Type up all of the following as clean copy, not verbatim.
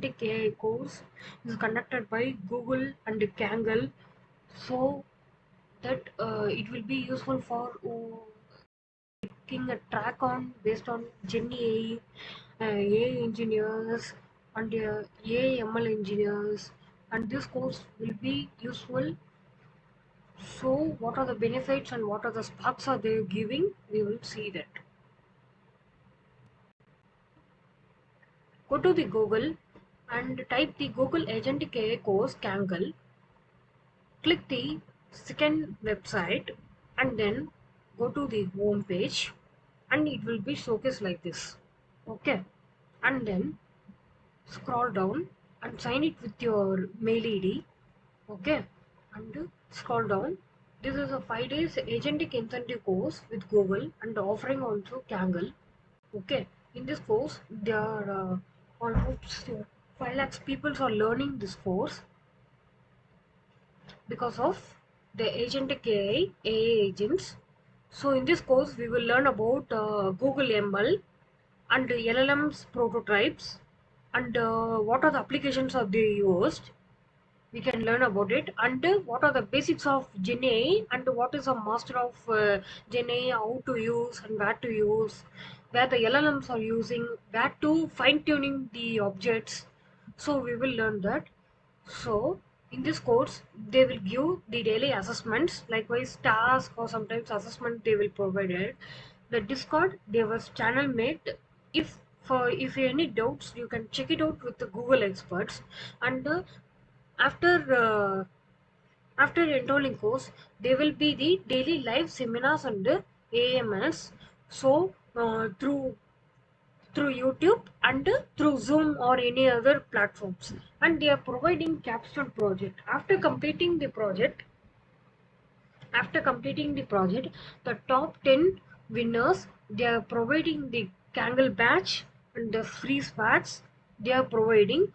Agentic AI course is conducted by Google and Kaggle, so that it will be useful for taking a track on based on Gen AI engineers and AI ML engineers, and this course will be useful. So, what are the benefits and what are the sparks are they giving? We will see that. Go to the Google and type the Google Agentic AI course Kaggle. Click the second website and then go to the home page, and it will be showcased like this. Okay, and then scroll down and sign it with your mail ID. Okay, and scroll down. This is a 5 days agentic incentive course with Google and offering also Kaggle. Okay, in this course there are almost 5 lakhs people are learning this course because of the agentic AI agents. So in this course we will learn about Google ML and LLM's prototypes, and what are the applications are they used. We can learn about it, and what are the basics of Gen AI, and what is a master of Gen AI, how to use and where to use, where the LLMs are using, where to fine tuning the objects. So we will learn that. So in this course they will give the daily assessments, likewise task or sometimes assessment they will provide it. The Discord there was channel made. If any doubts you can check it out with the Google experts, and after after enrolling course there will be the daily live seminars and AMS. So through YouTube and through Zoom or any other platforms, and they are providing capstone project. After completing the project, the top 10 winners, they are providing the Kaggle badge and the free facts they are providing,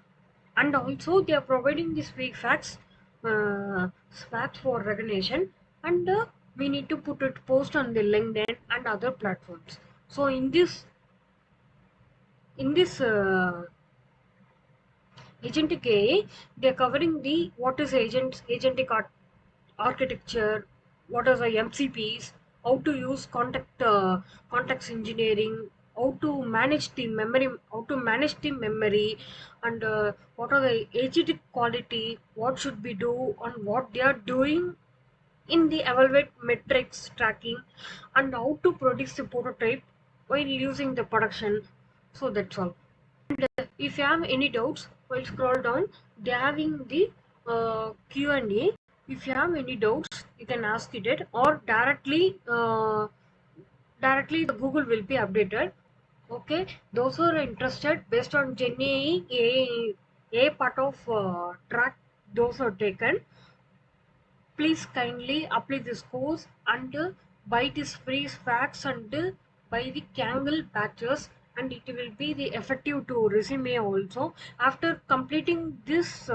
and also they are providing the free facts for recognition, and we need to put it post on the LinkedIn and other platforms. So in this agentic AI, they are covering the what is agentic architecture, what are the MCPs, how to use context engineering, how to manage the memory, and what are the agentic quality, what should we do, and what they are doing in the evaluate metrics tracking, and how to produce the prototype while using the production. So that's all. If you have any doubts, while scroll down, they are having the Q&A. If you have any doubts, you can ask it, or directly the Google will be updated. Okay, those who are interested based on Gen A part of track, those are taken. Please kindly apply this course and buy this free facts and buy the Kaggle patches, and it will be the effective to resume also. After completing this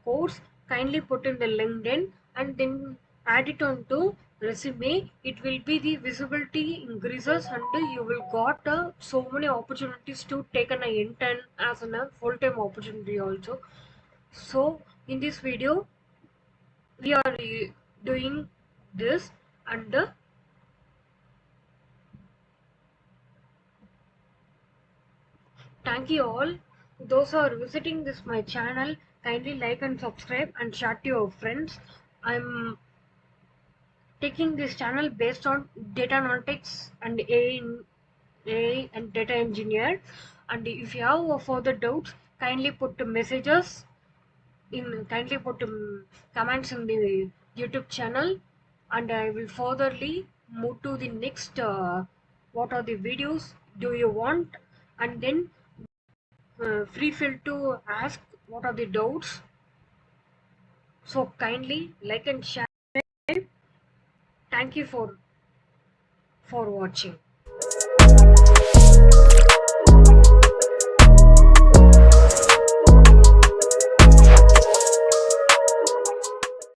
course, kindly put in the LinkedIn and then add it on to resume. It will be the visibility increases, and you will got so many opportunities to take an intern as a full-time opportunity also. So in this video we are doing this, and thank you all those who are visiting this my channel. Kindly like and subscribe and share to your friends. I'm taking this channel based on data analytics and AI and data engineer, and if you have further doubts, kindly put the messages in kindly put comments in the YouTube channel, and I will furtherly move to the next what are the videos do you want, and then free feel to ask what are the doubts. So kindly like and share. Thank you for watching.